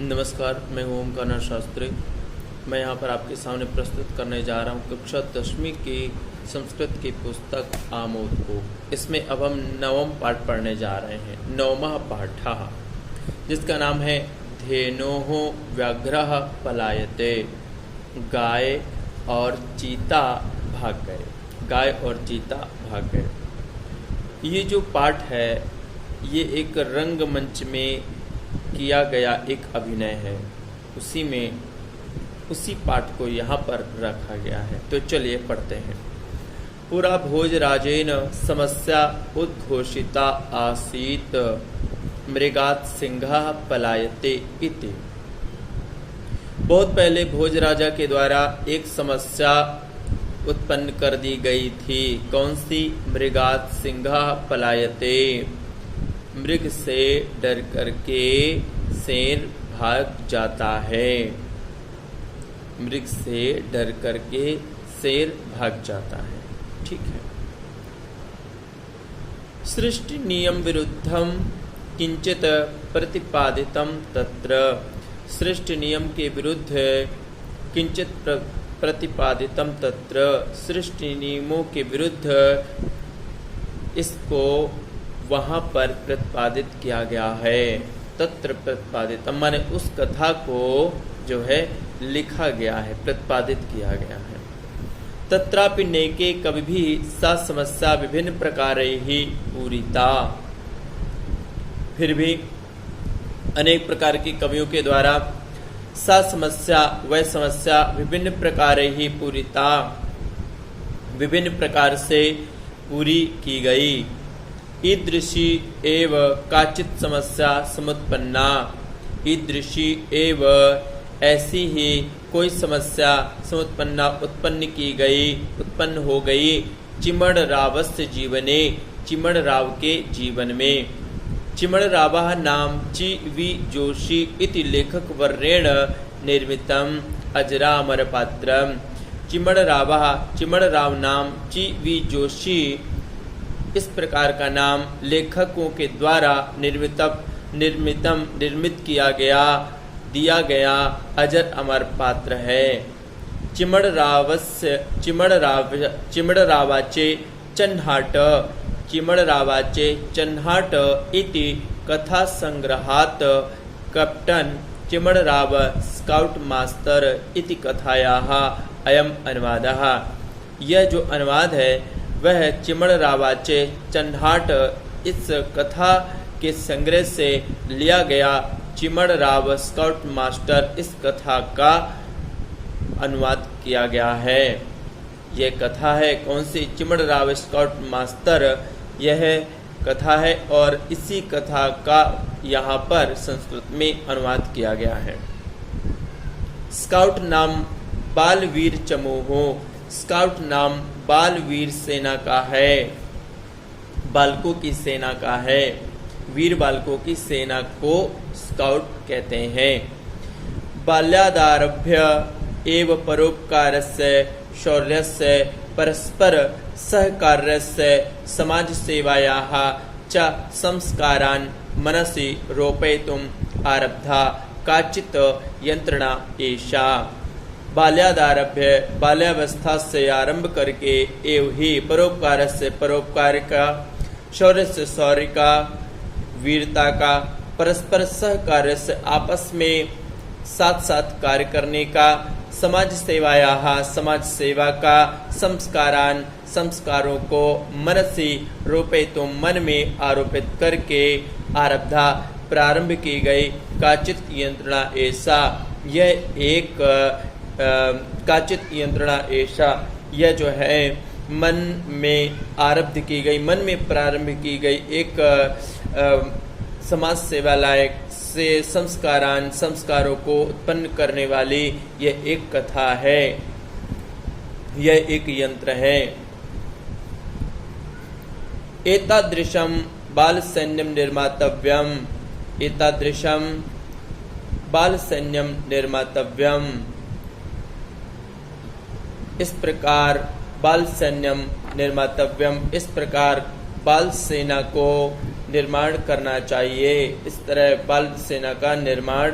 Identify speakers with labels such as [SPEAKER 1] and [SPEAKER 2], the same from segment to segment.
[SPEAKER 1] नमस्कार, मैं हूँ ओमकार शास्त्री। मैं यहाँ पर आपके सामने प्रस्तुत करने जा रहा हूँ कक्षा 10वीं की संस्कृत की पुस्तक आमोद को। इसमें अब हम 9वां पाठ पढ़ने जा रहे हैं। 9वां पाठ जिसका नाम है धेनोः व्याघ्रः पलायते। गाय और चीता भाग गए। गाय और चीता भाग गए। ये जो पाठ है ये एक रंगमंच में किया गया एक अभिनय है। उसी पाठ को यहाँ पर रखा गया है। तो चलिए पढ़ते हैं। पुरा भोजराजेन समस्या उद्घोषिता आसीत मृगात् सिंहः पलायते इति। बहुत पहले भोज राजा के द्वारा एक समस्या उत्पन्न कर दी गई थी। कौन सी? मृगात् सिंहः पलायते। मृग से डर करके शेर भाग जाता है। मृग से डर करके शेर भाग जाता है। ठीक है। सृष्टि नियम विरुद्धम किंचित प्रतिपादितम तत्र। सृष्टि नियम के विरुद्ध किंचित प्रतिपादितम तत्र। सृष्टि नियमों के विरुद्ध इसको वहाँ पर प्रतिपादित किया गया है। तत्र प्रतिपादित माने उस कथा को जो है लिखा गया है, प्रतिपादित किया गया है। तत्रापि नैके कवि भी सा समस्या विभिन्न प्रकार ही पूरिता। फिर भी अनेक प्रकार के कवियों के द्वारा सा समस्या वह समस्या विभिन्न प्रकार ही पूरिता, विभिन्न प्रकार से पूरी की गई। ईदृशी एव काचित समस्या समुत्पन्ना। ईदृशी एव ऐसी ही कोई समस्या समुत्पन्ना उत्पन्न हो गई। चिमण रावस्य जीवने। चिमण राव के जीवन में। चिमण रावः नाम ची वी जोशी इति लेखक वर्येण निर्मितम अजरामर पात्रम। चिमण राव नाम ची वी जोशी इस प्रकार का नाम लेखकों के द्वारा निर्मित दिया गया अजर अमर पात्र है। चिमण रावाचे चन्हाट इति कथा संग्रहात कैप्टन चिमण राव स्काउट मास्टर इति कथायाः अयम अनुवादः। यह जो अनुवाद है वह चिमण रावाचे चन्हाट इस कथा के संग्रह से लिया गया। चिमण राव स्काउट मास्टर इस कथा का अनुवाद किया गया है। यह कथा है कौन सी? चिमण राव स्काउट मास्टर यह कथा है और इसी कथा का यहाँ पर संस्कृत में अनुवाद किया गया है। स्काउट नाम बालवीर चमूहो। स्काउट नाम बालवीर सेना का है, बालकों की सेना का है। वीर बालकों की सेना को स्काउट कहते हैं। बाल्यादारभ्य एव परोपकारस्य शौर्यस्य परस्पर सहकार्यस्य समाजसेवायाः च संस्कारान् मनसि रोपयितुम् आरब्धा काचित् यंत्रणा एषा। बाल्यावस्था से आरंभ करके एव ही परोपकार से परोपकार का, शौर्य से शौर्य का, वीरता का, परस्पर सहकार्य से आपस में साथ साथ कार्य करने का, समाज सेवा का, संस्कारान संस्कारों को, मनसी रोपे तो मन में आरोपित करके, आरब्धा प्रारंभ की गई, काचित यंत्रणा ऐसा। यह एक काचित यंत्रणा ऐसा यह जो है मन में आरब्ध की गई, मन में प्रारंभ की गई एक समाज सेवा लायक से संस्कारों को उत्पन्न करने वाली यह एक कथा है, यह एक यंत्र है। एतादृशम बाल सैन्यम निर्मातव्यम। एतादृशम बाल सैन्यम निर्मातव्यम। इस प्रकार बाल सैन्यम निर्मातव्यम, इस प्रकार बाल सेना को निर्माण करना चाहिए। इस तरह बाल सेना का निर्माण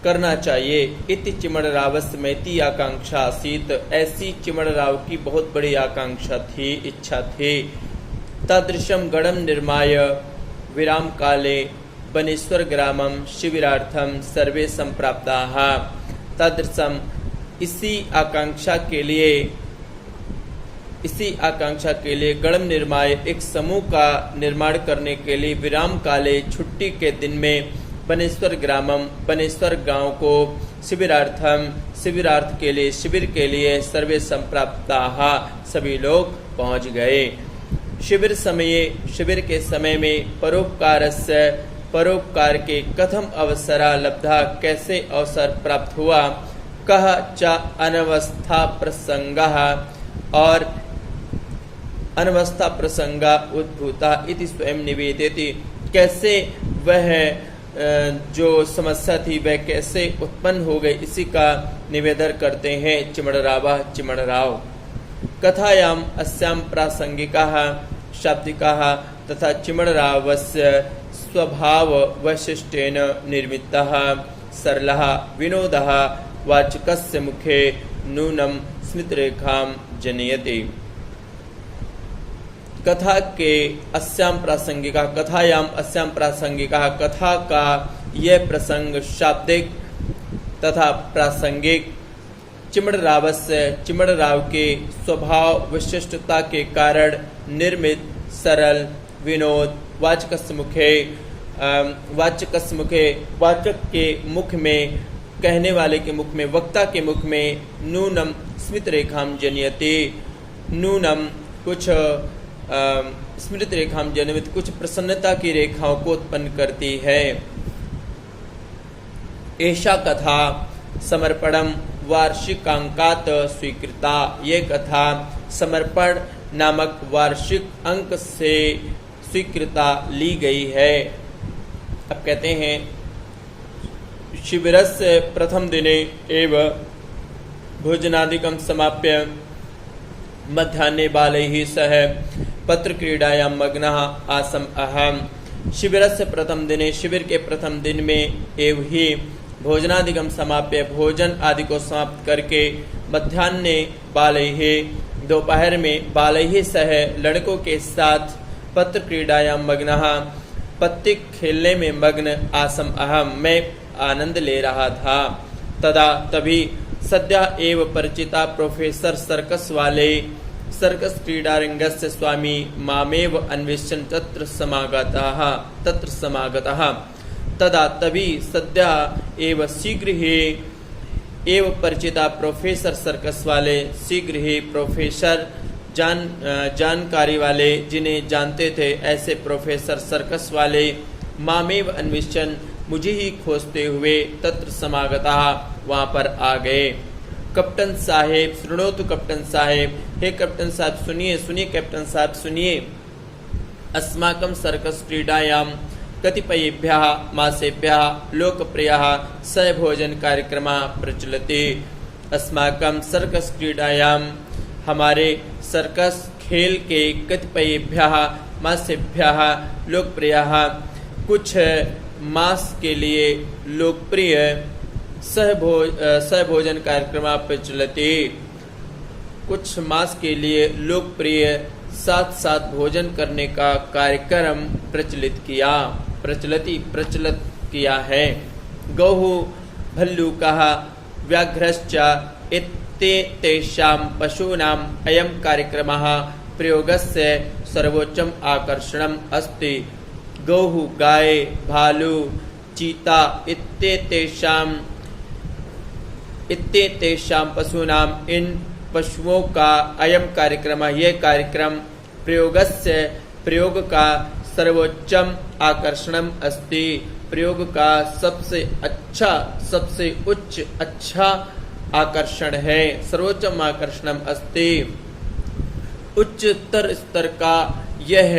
[SPEAKER 1] करना चाहिए। इति चिमणरावस्मैति आकांक्षा आसीत, ऐसी चिमणराव की बहुत बड़ी आकांक्षा थी, इच्छा थी। तादृशम गणम निर्माय विराम काले बनेश्वर ग्रामम शिविरार्थम सर्वे संप्राप्ताः। तादृशम इसी आकांक्षा के लिए गणम निर्माय एक समूह का निर्माण करने के लिए विराम काले छुट्टी के दिन में बनेश्वर ग्रामम बनेश्वर गांव को शिविरार्थ के लिए शिविर के लिए सर्वे संप्राप्ताः सभी लोग पहुंच गए। शिविर के समय में परोपकार के कथम अवसरा लब्धा, कैसे अवसर प्राप्त हुआ। कह च अनवस्था प्रसंगः, और अनवस्था प्रसंगा उद्भूता इति स्वयं निवेदयति, कैसे वह जो समस्या थी वह कैसे उत्पन्न हो गई, इसी का निवेदन करते हैं चिमणराव। कथायाम अस्याम प्रासंगिकाः शाब्दिकाः तथा चिमणरावस्य स्वभाव वैशिष्ट्येन निर्मितः सरलः विनोदः वाचकस्य मुखे नूनम स्मृतिरेखां जनयति। कथायाम अस्याम प्रासंगिका, कथा का यह प्रसंग शाब्दिक तथा प्रासंगिक चिमणराव के स्वभाव विशिष्टता के कारण निर्मित सरल विनोद वाचकस्य मुखे वाचक के मुख में, कहने वाले के मुख में, वक्ता के मुख में नूनम स्मृति रेखां जनयति, नूनम कुछ स्मृति रेखां जनयति कुछ प्रसन्नता की रेखाओं को उत्पन्न करती है। एषा कथा समर्पणम वार्षिकांकात स्वीकृता, ये कथा समर्पण नामक वार्षिक अंक से स्वीकृता ली गई है। अब कहते हैं शिबिरस्य प्रथम दिने एव भोजनादिकं समाप्य मध्याह्ने बालैः सह पत्रक्रीडायां मग्नः आसम् अहम्। शिबिरस्य प्रथम दिने, शिविर के प्रथम दिन में एव ही भोजनादिकं समाप्य, भोजन आदि को समाप्त करके मध्याह्ने बालैः, दोपहर में बालैः सह लड़कों के साथ पत्रक्रीडायां मग्नः, पत्ते खेलने में मग्न आसम अहम, मैं आनंद ले रहा था। तदा तभी सद्य एव परिचिता प्रोफेसर सर्कस क्रीडारंगस्य स्वामी मामेव अन्वेषण तत्र समागतः। तदा तभी सद्य एव शीघ्र ही एव परिचिता प्रोफेसर सर्कस वाले, शीघ्र ही प्रोफेसर जानकारी वाले, जिन्हें जानते थे ऐसे प्रोफेसर सर्कस वाले, मामेव अन्वेषण मुझे ही खोजते हुए तत्र समागतः वहां पर आ गए। कैप्टन साहेब शृणोतु, कैप्टन साहेब, हे कैप्टन साहब सुनिए, सुनिए कैप्टन साहब सुनिए। अस्माकं सर्कस क्रीडायां कतिपयेभ्यः मासेभ्यः लोकप्रियः सहभोजन कार्यक्रमः प्रचलति। अस्माकं सर्कस क्रीडायां, हमारे सर्कस खेल के कतिपयेभ्यः मासेभ्यः लोकप्रियः, कुछ मास के लिए लोकप्रिय सहभोजन कार्यक्रम प्रचलति, कुछ मास के लिए लोकप्रिय साथ साथ भोजन करने का कार्यक्रम प्रचलित किया है। गौः भल्लूकः व्याघ्रश्च इत्येतेषां पशूनां अयं कार्यक्रमः प्रयोगस्य सर्वोच्चम आकर्षणम् अस्ति। गौः गाय, भालू, चीता इत्येतेषां पशूनां, इन पशुओं का अयम कार्यक्रम, यह कार्यक्रम प्रयोग का सर्वोच्चम आकर्षणम अस्ति, प्रयोग का सबसे अच्छा, सबसे उच्च अच्छा आकर्षण है। सर्वोच्चम आकर्षणम अस्ति, उच्चतर स्तर का यह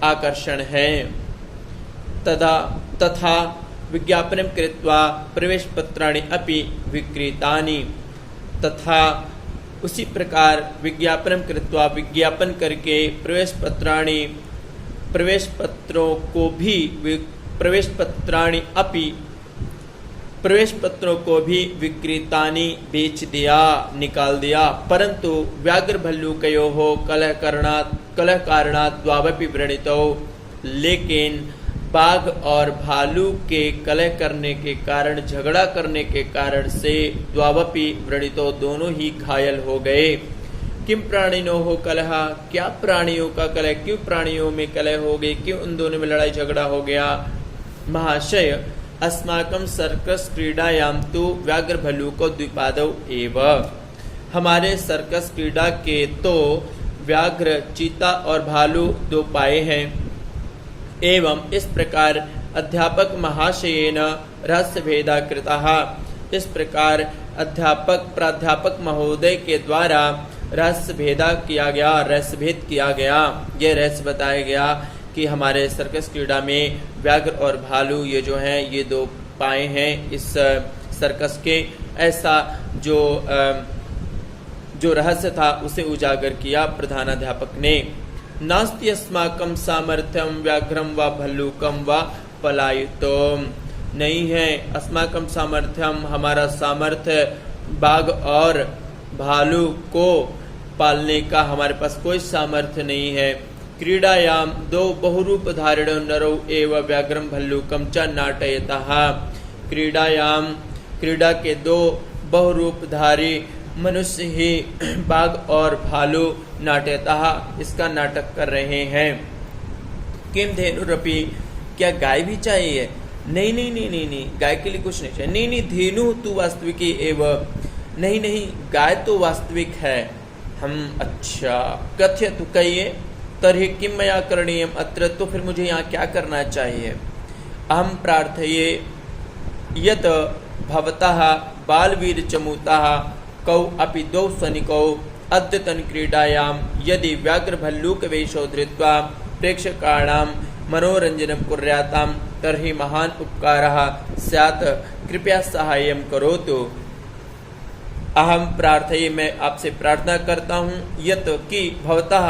[SPEAKER 1] आकर्षण है। तथा विज्ञापनं कृत्वा प्रवेशपत्राणि अपि विक्रीतानि, तथा उसी प्रकार विज्ञापनं कृत्वा, विज्ञापन करके प्रवेशपत्रों को भी, प्रवेशपत्राणि अपि प्रवेश पत्रों को भी विक्रेतानी बेच दिया, निकाल दिया। परंतु व्याघ्र भल्लूकयोः कलह कारणात् द्वावपि व्रणितौ, लेकिन बाघ और भालू के कलह करने के कारण, झगड़ा करने के कारण से द्वावपि व्रणितो, दोनों ही घायल हो गए। किम प्राणिनोः कलह, क्या प्राणियों का कलह, क्यों प्राणियों में कलह हो गई, क्यों उन दोनों में लड़ाई झगड़ा हो गया। महाशय, अस्माकं सर्कस क्रीडायां तु व्याघ्र भल्लूको द्विपादौ एव, हमारे सर्कस क्रीड़ा के तो व्याघ्र, चीता और भालू दो पाए हैं। एवं इस प्रकार अध्यापक महाशयेन रहस्य भेदा कृतः, इस प्रकार प्राध्यापक महोदय के द्वारा रहस्य भेदा किया गया, रहस्य भेद किया गया। यह रहस्य बताया गया कि हमारे सर्कस क्रीड़ा में व्याघ्र और भालू ये जो हैं ये दो पाए हैं इस सर्कस के। ऐसा जो रहस्य था उसे उजागर किया प्रधानाध्यापक ने। नास्ति अस्माकं सामर्थ्यम व्याघ्रम व भल्लूकम व पलायितुम, नहीं है अस्माकं सामर्थ्यम, हमारा सामर्थ्य बाघ और भालू को पालने का हमारे पास कोई सामर्थ्य नहीं है। क्रीडायाम दो बहुरूप धारिणो नरौ एव व्याघ्रम भल्लूकम च नाटयतः, क्रीडायाम, क्रीड़ा के दो बहुरूपधारी मनुष्य ही बाघ और भालू नाट्यतः, इसका नाटक कर रहे हैं। किम धेनुरपि, क्या गाय भी चाहिए? नहीं नहीं नहीं नहीं नहीं, गाय के लिए कुछ नहीं चाहिए। नहीं नहीं, धेनु तू वास्तविकी एव, नहीं नहीं, गाय तो वास्तविक है। हम अच्छा कथ्य तु कहिए, तर्हि किम मया करणीयम अत्र, तो फिर मुझे यहाँ क्या करना चाहिए। अहम प्रार्थये यत भवतः बालवीर चमूतः कौ अपि द्वौ सैनिकौ अद्यतन क्रीडायां यदि व्याघ्र भल्लूक वेशो धृत्वा प्रेक्षकाणां मनोरंजनं कुर्यातां तर्हि महान उपकारः स्यात्, कृपया सहाय्यं करोतु। अहम प्रार्थये, मैं आपसे प्रार्थना करता हूँ, यत कि भवतः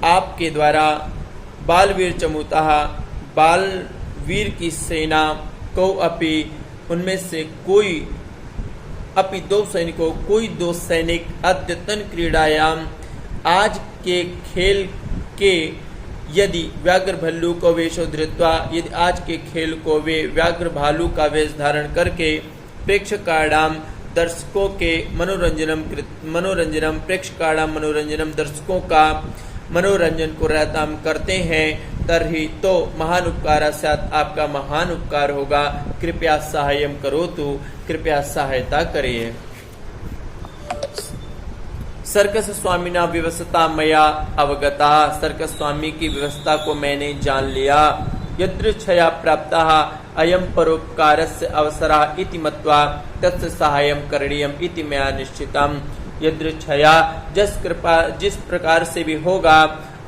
[SPEAKER 1] आपके द्वारा बालवीर चमूतः, बालवीर की सेना, को अपि, उनमें से कोई, अपि दो सैनिकों, कोई दो सैनिक, अद्यतन क्रीडायाम, आज के खेल के, यदि व्याघ्र भल्लू को वेशो धृत्वा, यदि आज के खेल को वे व्याघ्र भालू का वेश धारण करके प्रेक्षकाणाम, दर्शकों के मनोरंजनम प्रेक्षकाणाम मनोरंजनम, दर्शकों का मनोरंजन को रहताम करते हैं, तरही तो महान उपकार स्यात्, आपका महान उपकार होगा। कृपया सहायम करो, तो कृपया सहायता करिए। सर्कस स्वामिना व्यवस्था मया अवगता, सर्कस स्वामी की व्यवस्था को मैंने जान लिया। यदृच्छया प्राप्तः अयं परोपकारस्य अवसरः इति मत्वा तस्य सहायं करणीयम् इति मया निश्चितम्। यदृच्छया, जिस प्रकार से भी होगा,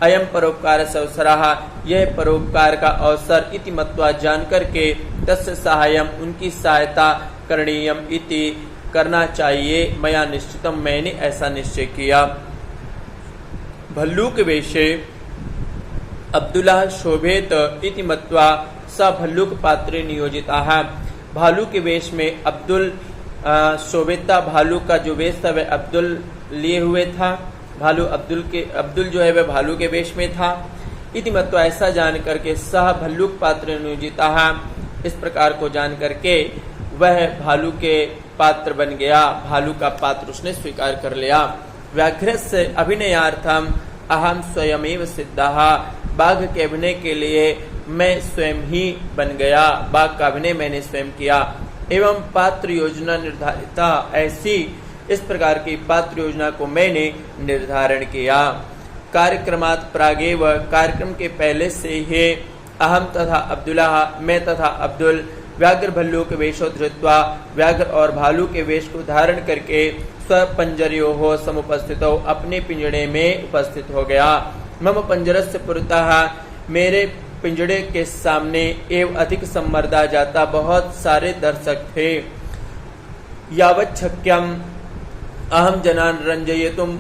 [SPEAKER 1] अयं परोपकारस्य अवसरः, यह परोपकार का अवसर, इति मत्वा जान करके, तस्य सहायं, उनकी सहायता, करणीयम् इति करना चाहिए, मया निश्चितम, मैंने ऐसा निश्चय किया। भल्लूक वेशे अब्दुल्लाह शोभेत इति मत्वा स भल्लूक पात्रे नियोजिताः, भालू के वेश में अब्दुल शोभेता, भालू का जो वेश था वह अब्दुल लिए हुए था, अब्दुल जो है वह भालू के वेश में था। इति मत्वा, ऐसा जान करके, सह भल्लूक पात्र नियोजिताः, इस प्रकार को जान करके वह भालू के पात्र बन गया, भालू का पात्र उसने स्वीकार कर लिया। व्याघ्रस्य अभिनयार्थम अहम स्वयमेव सिद्धः, बाघ के अभिनय के लिए मैं स्वयं ही बन गया, बाघ का अभिनय मैंने स्वयं किया। एवं पात्र योजना निर्धारिता, ऐसी इस प्रकार की पात्र योजना को मैंने निर्धारण किया। कार्यक्रमात् प्रागेव, कार्यक्रम के पहले से ही, अहम तथा अब्दुल्लाह, मैं तथा अब्दुल, व्याघ्र भल्लूक वेशो धृत्वा, व्याघ्र और भालू के वेश को धारण करके, स्वपंजर्योः समुपस्थितौ, अपने पिंजड़े में उपस्थित हो गया। मम पंजरस्य पुरतः, मेरे पिंजड़े के सामने, एवं अधिक सम्मर्दा जाता, बहुत सारे दर्शक थे। यावत् शक्यम अहम जनान रंजयितुम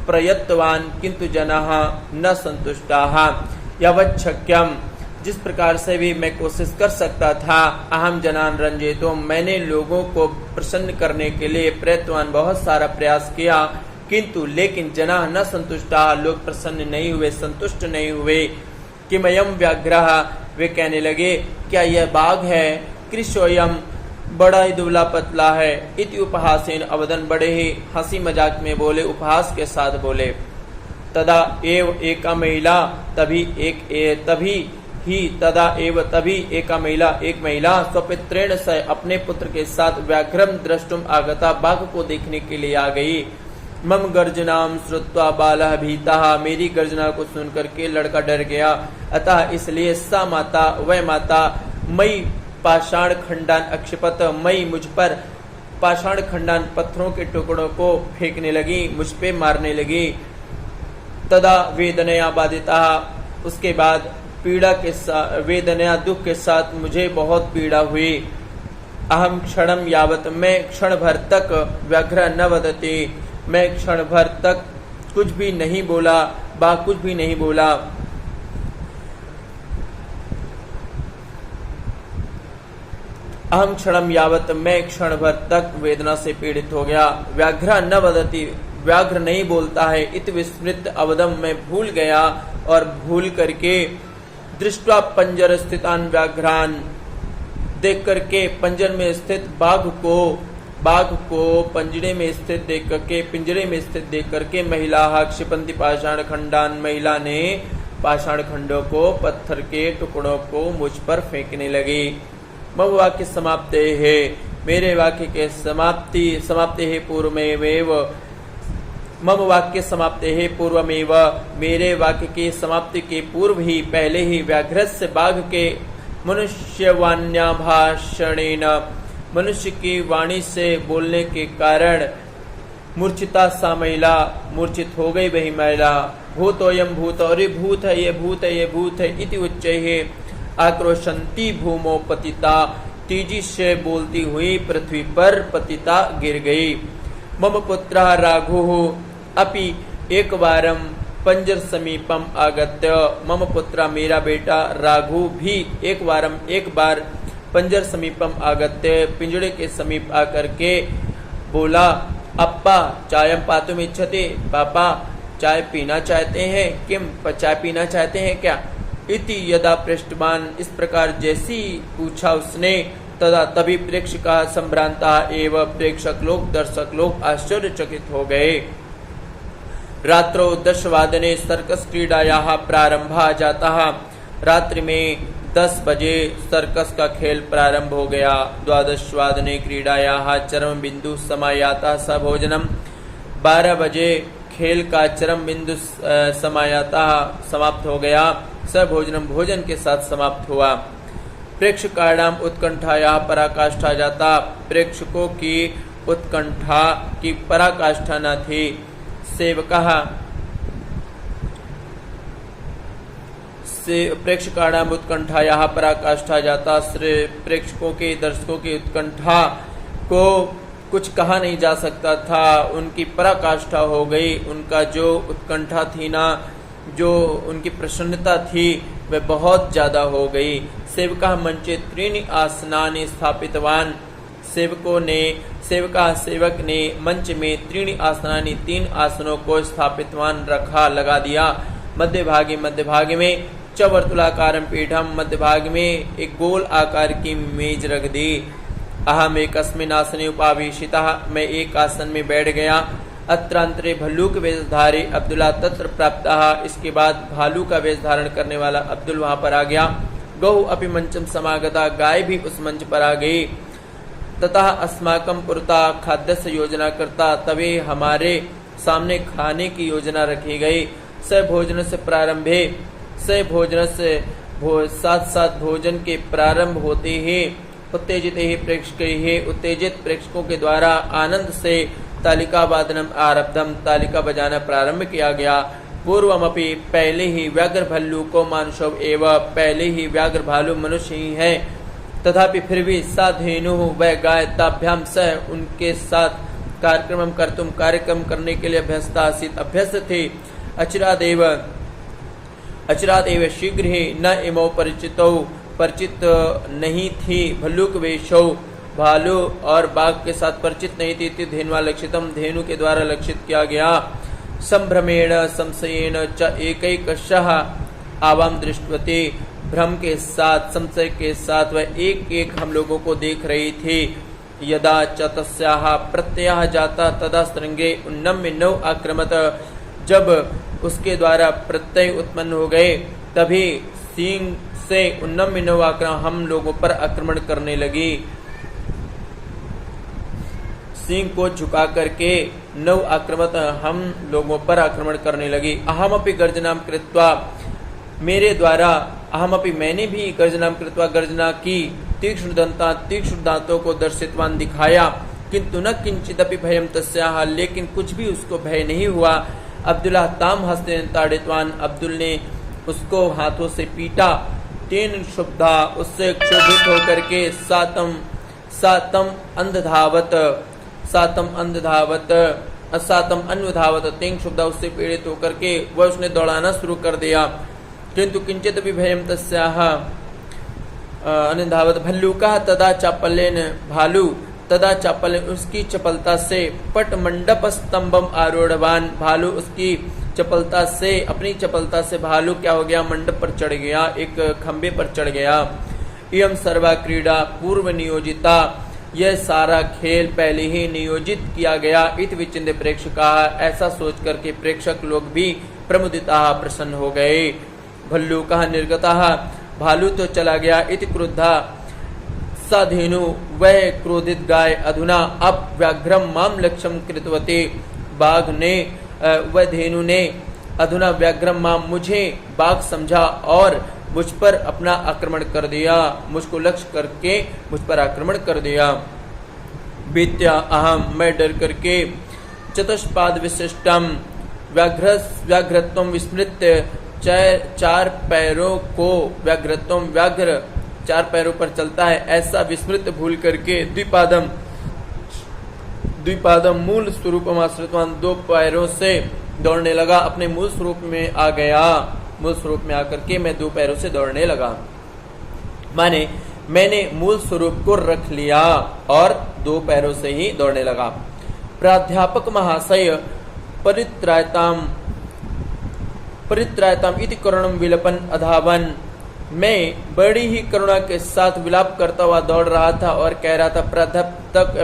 [SPEAKER 1] प्रयत्तवान किंतु जनाः न संतुष्टाः। यावत् शक्यम, जिस प्रकार से भी मैं कोशिश कर सकता था। अहम जनान रंजितो, मैंने लोगों को प्रसन्न करने के लिए प्रयत्नवान बहुत सारा प्रयास किया, किंतु लेकिन जना न संतुष्टा, लोग प्रसन्न नहीं हुए, संतुष्ट नहीं हुए। किमयम व्याघ्रः, वे कहने लगे क्या यह बाघ है? कृष्णोयम, बड़ा ही दुबला पतला है। इति उपहासेन अवदन, बड़े ही हंसी मजाक में बोले, उपहास के साथ बोले। तदा एव एका महिला, तभी एका महिला, एक महिला स्वपित्रेण सह, अपने पुत्र के साथ व्याघ्रम द्रष्टुम आगता, बाघ को देखने के लिए आ गई। मम गर्जनाम श्रुत्वा बालः भीतः, मेरी गर्जना को सुनकर के लड़का डर गया। अतः इसलिए सा माता, वह माता मई पाषाण खंडान अक्षिपत, मई मुझ पर पाषाण खंडान पत्थरों के टुकड़ों को फेंकने लगी, मुझ पे मारने लगी। तदा वेदनया बाधिता, उसके बाद पीड़ा के साथ, वेदनया दुख के साथ मुझे बहुत पीड़ा हुई। अहम क्षणम यावत, मैं क्षण भर तक, व्याघ्र न वदति, मैं क्षण भर तक कुछ भी नहीं बोला, कुछ भी नहीं बोला। अहम क्षणम यावत, मैं क्षण भर तक वेदना से पीड़ित हो गया। व्याघ्र न वदति, व्याघ्र नहीं बोलता है। इत विस्मृत अवदम, मैं भूल गया और भूल करके, दृष्टवा पंजर स्थितान व्याघ्रान, देख करके पंजर में स्थित बाघ को पिंजरे में स्थित देख करके महिला क्षिपंती पाषाण खंडान, महिला ने पाषाण खंडों को, पत्थर के टुकड़ों को मुझ पर फेंकने लगी। मम वाक्य समाप्ते है, मेरे वाक्य के समाप्ति है पूर्वमेव, मम वाक्य समाप्ते है पूर्वमेव, मेरे वाक्य की समाप्ति के पूर्व ही, पहले ही, व्याघ्रस्य, बाघ के, मनुष्यवाण्या भाषणेन, मनुष्य की वाणी से बोलने के कारण, मूर्छिता सा महिला, मूर्छित हो गई वही महिला। भूतोयम भूत, और ये भूत है, ये भूत है, ये भूत है। इति उच्चैः आक्रोशंती भूमो पतिता, तेजी से बोलती हुई पृथ्वी पर पतिता गिर गई। मम पुत्रः राघुः अपि एकवारं पंजर समीपम आगत्य, मम पुत्र, मेरा बेटा राघु भी एक बार पंजर समीपम आगत्य, पिंजड़े के समीप आकर के बोला, अप्पा चायम पातुम इच्छते, पापा चाय पीना चाहते हैं? किम, चाय पीना चाहते हैं क्या? इति यदा पृष्ठवान, इस प्रकार जैसी पूछा उसने, तदा तभी प्रेक्षका संभ्रांता एवं प्रेक्षक लोग, दर्शक लोग आश्चर्यचकित हो गए। रात्रो 10 वादने सर्कस क्रीडायाः प्रारंभः जातः, रात्रि में 10 बजे सर्कस का खेल प्रारंभ हो गया। 12 वादने क्रीडायाः चरम बिंदु समायाता स भोजनम, 12 बजे खेल का चरम बिंदु समायाता समाप्त हो गया। स भोजनम, भोजन के साथ समाप्त हुआ। प्रेक्षकाणाम उत्कंठायाः पराकाष्ठा जाता, प्रेक्षकों की उत्कंठा की पराकाष्ठा न थी। सेवकः, प्रेक्षकाणाम उत्कंठायाः पराकाष्ठा जाता, प्रेक्षकों के, दर्शकों की उत्कंठा को कुछ कहा नहीं जा सकता था, उनकी पराकाष्ठा हो गई। उनका जो उत्कंठा थी ना, जो उनकी प्रसन्नता थी, वह बहुत ज्यादा हो गई। सेवका मंचे त्रीणि आसनानि स्थापितवान, सेवक ने मंच में त्रीणि आसनानि, 3 आसनों को स्थापितवान रखा, लगा दिया। मध्य भाग में च वर्तुलाकारम पीठम, मध्य भाग में एक गोल आकार की मेज रख दी। अहम एकस्मिन् आसने उपावेशितः, मैं एक आसन में बैठ गया। अत्रांतरे भल्लूक वेशधारी अब्दुल्ला तत्र प्राप्तः, इसके बाद भालू का वेश धारण करने वाला अब्दुल वहां पर आ गया। गौ अपि मंचम समागता, गाय भी उस मंच पर आ गई। ततः अस्माकं पुरता खाद्यस्य योजना करता, तभी हमारे सामने खाने की योजना रखी गई। स भोजन से प्रारंभे, स भोजन से साथ भोजन के प्रारंभ होते ही उत्तेजित प्रेक्षकों के द्वारा आनंद से तालिका वादनम आरब्धम, तालिका बजाना प्रारंभ किया गया। पूर्वमपि, पहले ही, व्याघ्र भल्लू को मानुषव एवं, पहले ही व्याघ्र भालू मनुष्य ही है। तथापि फिर भी साधेनु, वह गाय, ताभ्याम सह, उनके साथ कार्यक्रम करने के लिए अभ्यस्त थे। अचिरादेव, अचिरात एवं शीघ्र ही न इमो परिचित नहीं थी भल्लुक वेशो भालू और बाघ के साथ परिचित नहीं थी। धेनुआ लक्षितम धेनु के द्वारा लक्षित किया गया। संभ्रमेण संशयेन च एकैकशः आवाम दृष्टवती भ्रम के साथ संशय के साथ वह एक एक हम लोगों को देख रही थी। यदा च तस्याः प्रत्ययः जाता तदा स्त्रंगे उन्नम्य नौ आक्रमत जब उसके द्वारा प्रत्यय उत्पन्न हो गए तभी सींग से उन्नम्य नौ आक्रमण हम लोगों पर आक्रमण करने लगी। सिंह को झुका करके नव आक्रमत हम लोगों पर आक्रमण करने लगी। अहमपि गर्जनाम कृत्वा मेरे द्वारा अहमपि मैंने भी गर्जनाम कृत्वा गर्जना की। तीक्ष्ण दांतों को दर्शितवान दिखाया किंतु न किंचिदपि भयम तस्याः लेकिन कुछ भी उसको भय नहीं हुआ। अब्दुल्लाह ताम हस्ते ताड़ितवान अब्दुल ने उसको हाथों से पीटा। तीन शुभदा उससे क्षोभित होकर के सातम अन्वधावत तीन शुभदा उससे पीड़ित होकर के वह उसने दौड़ाना शुरू कर दिया। किंतु किंचित भी भयम तस्याः अनुधावत भल्लूका तदा चापल्येन भालू तदा चापल्येन उसकी चपलता से पट मंडप स्तंभम आरूढ़वान भालू उसकी चपलता से अपनी चपलता से भालू क्या हो गया मंडप पर चढ़ गया, एक खंबे पर चढ़ गया। इयम सर्वा क्रीड़ा पूर्व नियोजिता यह सारा खेल पहले ही नियोजित किया गया। इत विचिंत प्रेक्षका ऐसा सोच करके प्रेक्षक लोग भी प्रमुदिता प्रसन्न हो गए। भल्लूका निर्गता भालू तो चला गया। इति क्रुद्धा सा धेनु वह क्रोधित गाय अधुना अब व्याघ्रम माम लक्ष्यम कृतवती बाघ ने वह धेनु ने अधुना व्याघ्रम माम मुझे बाघ समझा और मुझ पर अपना आक्रमण कर दिया, मुझको लक्ष्य करके मुझ पर आक्रमण कर दिया। बीत्या अहम मैं डर करके चतुष्पाद विशिष्टम व्याघ्रत्व विस्मृत चार पैरों को व्याघ्र चार पैरों पर चलता है ऐसा विस्मृत भूल करके द्विपादम मूल स्वरूप आश्रितवान दो पैरों से दौड़ने लगा। अपने मूल स्वरूप में आ गया। मूल स्वरूप में आकर के मैं दो पैरों से दौड़ने लगा, माने मैंने मूल स्वरूप को रख लिया और दो पैरों से ही दौड़ने लगा। प्राध्यापक महाशय परित्रायताम इति करुणम विलपन अधावन मैं बड़ी ही करुणा के साथ विलाप करता हुआ दौड़ रहा था और कह रहा था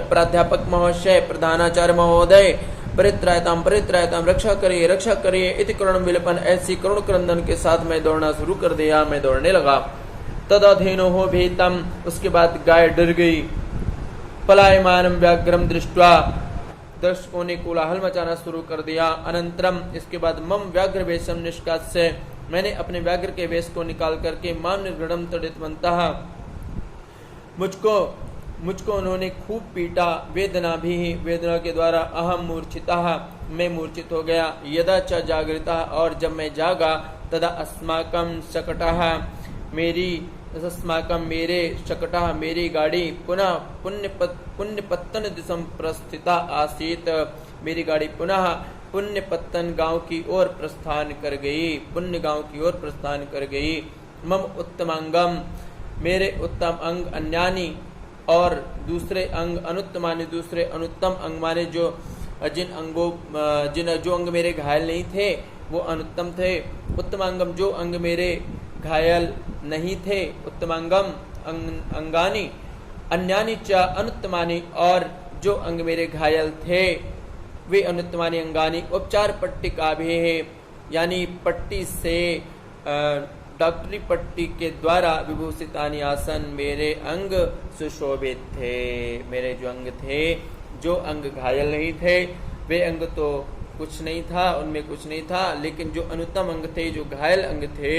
[SPEAKER 1] प्राध्यापक महोदय प्रधानाचार्य महोदय परित्रायताम रक्षा करिए इति करुणम विलपन ऐसी करुण क्रंदन के साथ मैं दौड़ना शुरू कर दिया। मैं दौड़ने लगा। तदा धेनो हो भीतम उसके बाद गाय डर गई। पलायमानम व्याघ्रम दृष्ट्वा दर्शकों ने कोलाहल मचाना शुरू कर दिया। अनंतरम इसके बाद मम व्याघ्र वेशम निष्कास्य मैंने अपने व्याघ्र के वेश को निकाल करके माम निर्गणम तड़ितवंतः मुझको उन्होंने खूब पीटा। वेदना के द्वारा अहम मूर्छिता मैं मूर्छित हो गया। यदा च जागृता और जब मैं जागा तदा अस्माकम मेरे शकटः मेरी गाड़ी पुनः पुण्यपत्तन दिशम प्रस्थिता आसीत मेरी गाड़ी पुनः पुण्यपत्तन गांव की ओर प्रस्थान कर गई। पुण्य गांव की ओर प्रस्थान कर गई। मम उत्तमांगम मेरे उत्तम अंग अन्यानी और दूसरे अंग अनुत्तमानि दूसरे अनुत्तम अंग माने जो अंग मेरे घायल नहीं थे वो अनुत्तम थे। उत्तमांगम जो अंग मेरे घायल नहीं थे उत्तमांगम अंगानी अन्यानी च अनुत्तमानि और जो अंग मेरे घायल थे वे अनुत्तमानि अंगानी उपचार पट्टिका भी है यानी पट्टी से डॉक्टरी पट्टी के द्वारा विभूषितानि आसन मेरे अंग सुशोभित थे। मेरे जो अंग थे जो अंग घायल नहीं थे वे अंग तो कुछ नहीं था उनमें कुछ नहीं था लेकिन जो अनुत्तम अंग थे जो घायल अंग थे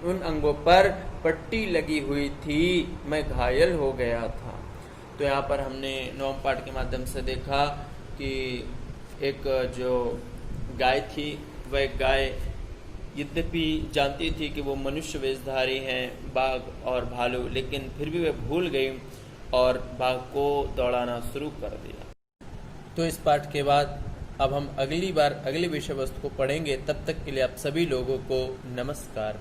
[SPEAKER 1] उन अंगों पर पट्टी लगी हुई थी। मैं घायल हो गया था। तो यहाँ पर हमने नवम पाठ के माध्यम से देखा कि एक जो गाय थी वह गाय यद्यपि जानती थी कि वो मनुष्य वेशधारी हैं बाघ और भालू लेकिन फिर भी वह भूल गई और बाघ को दौड़ाना शुरू कर दिया। तो इस पाठ के बाद अब हम अगली बार अगले विषय वस्तु को पढ़ेंगे। तब तक के लिए आप सभी लोगों को नमस्कार।